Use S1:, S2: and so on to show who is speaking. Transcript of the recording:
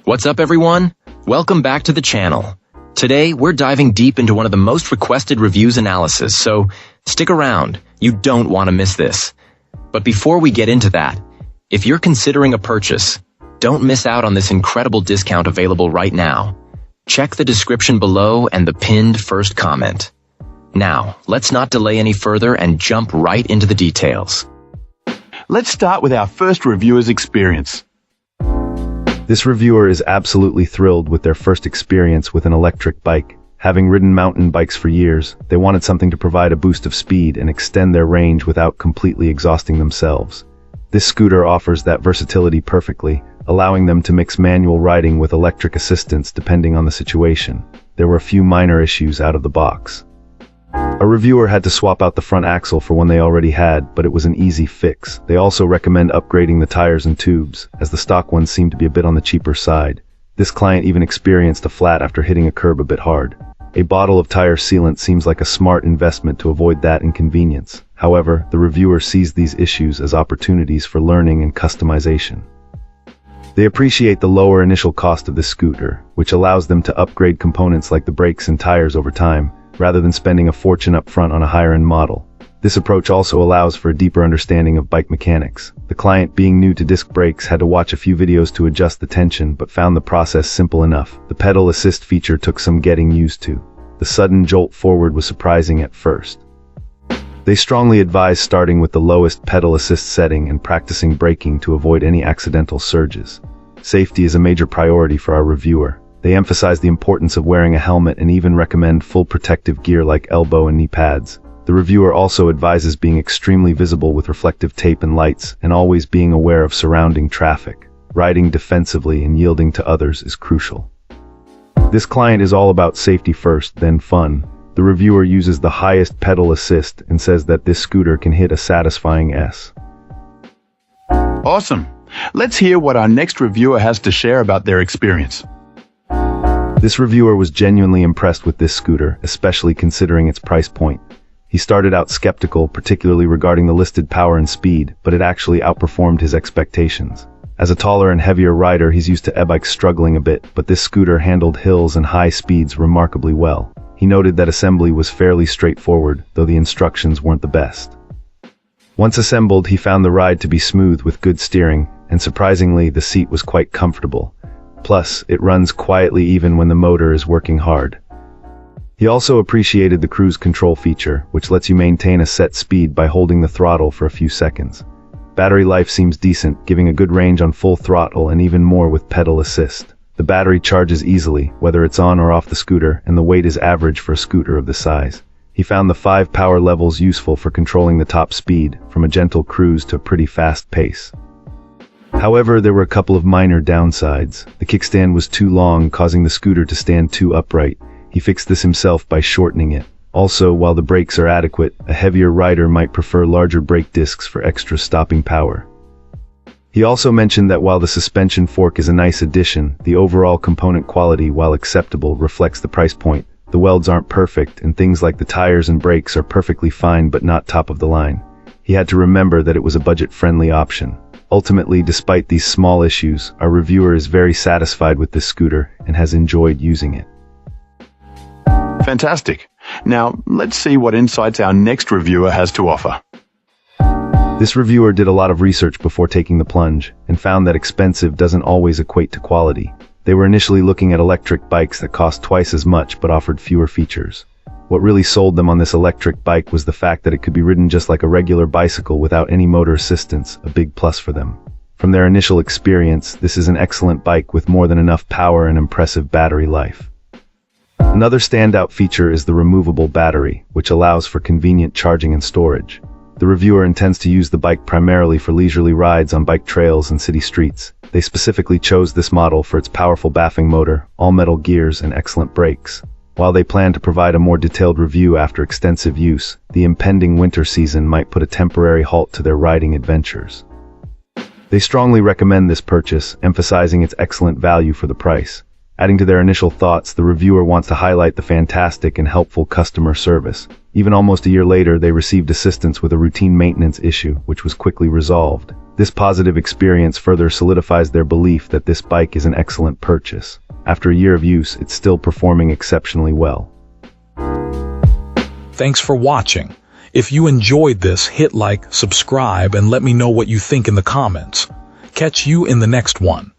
S1: What's up, everyone? Welcome back to the channel. Today, we're diving deep into one of the most requested reviews analysis, so stick around. You don't want to miss this. But before we get into that, if you're considering a purchase, don't miss out on this incredible discount available right now. Check the description below and the pinned first comment. Now, let's not delay any further and jump right into the details.
S2: Let's start with our first reviewer's experience.
S3: This reviewer is absolutely thrilled with their first experience with an electric bike. Having ridden mountain bikes for years, they wanted something to provide a boost of speed and extend their range without completely exhausting themselves. This scooter offers that versatility perfectly, allowing them to mix manual riding with electric assistance depending on the situation. There were a few minor issues out of the box. A reviewer had to swap out the front axle for one they already had, but it was an easy fix. They also recommend upgrading the tires and tubes, as the stock ones seem to be a bit on the cheaper side. This client even experienced a flat after hitting a curb a bit hard. A bottle of tire sealant seems like a smart investment to avoid that inconvenience. However, the reviewer sees these issues as opportunities for learning and customization. They appreciate the lower initial cost of this scooter, which allows them to upgrade components like the brakes and tires over time, rather than spending a fortune up front on a higher-end model. This approach also allows for a deeper understanding of bike mechanics. The client, being new to disc brakes, had to watch a few videos to adjust the tension, but found the process simple enough. The pedal assist feature took some getting used to. The sudden jolt forward was surprising at first. They strongly advise starting with the lowest pedal assist setting and practicing braking to avoid any accidental surges. Safety is a major priority for our reviewer. They emphasize the importance of wearing a helmet and even recommend full protective gear like elbow and knee pads. The reviewer also advises being extremely visible with reflective tape and lights, and always being aware of surrounding traffic. Riding defensively and yielding to others is crucial. This client is all about safety first, then fun. The reviewer uses the highest pedal assist and says that this scooter can hit a satisfying S.
S2: Awesome. Let's hear what our next reviewer has to share about their experience.
S3: This reviewer was genuinely impressed with this scooter, especially considering its price point. He started out skeptical, particularly regarding the listed power and speed, but it actually outperformed his expectations. As a taller and heavier rider, he's used to e-bikes struggling a bit, but this scooter handled hills and high speeds remarkably well. He noted that assembly was fairly straightforward, though the instructions weren't the best. Once assembled, he found the ride to be smooth with good steering, and surprisingly, the seat was quite comfortable. Plus, it runs quietly even when the motor is working hard. He also appreciated the cruise control feature, which lets you maintain a set speed by holding the throttle for a few seconds. Battery life seems decent, giving a good range on full throttle and even more with pedal assist. The battery charges easily, whether it's on or off the scooter, and the weight is average for a scooter of this size. He found the 5 power levels useful for controlling the top speed, from a gentle cruise to a pretty fast pace. However, there were a couple of minor downsides. The kickstand was too long, causing the scooter to stand too upright. He fixed this himself by shortening it. Also, while the brakes are adequate, a heavier rider might prefer larger brake discs for extra stopping power. He also mentioned that while the suspension fork is a nice addition, the overall component quality, while acceptable, reflects the price point. The welds aren't perfect, and things like the tires and brakes are perfectly fine but not top of the line. He had to remember that it was a budget-friendly option. Ultimately, despite these small issues, our reviewer is very satisfied with this scooter and has enjoyed using it.
S2: Fantastic. Now, let's see what insights our next reviewer has to offer.
S3: This reviewer did a lot of research before taking the plunge, and found that expensive doesn't always equate to quality. They were initially looking at electric bikes that cost twice as much but offered fewer features. What really sold them on this electric bike was the fact that it could be ridden just like a regular bicycle without any motor assistance, a big plus for them. From their initial experience, this is an excellent bike with more than enough power and impressive battery life. Another standout feature is the removable battery, which allows for convenient charging and storage. The reviewer intends to use the bike primarily for leisurely rides on bike trails and city streets. They specifically chose this model for its powerful baffing motor, all-metal gears, and excellent brakes. While they plan to provide a more detailed review after extensive use, the impending winter season might put a temporary halt to their riding adventures. They strongly recommend this purchase, emphasizing its excellent value for the price. Adding to their initial thoughts, the reviewer wants to highlight the fantastic and helpful customer service. Even almost a year later, they received assistance with a routine maintenance issue, which was quickly resolved. This positive experience further solidifies their belief that this bike is an excellent purchase. After a year of use, it's still performing exceptionally well.
S4: Thanks for watching. If you enjoyed this, hit like, subscribe, and let me know what you think in the comments. Catch you in the next one.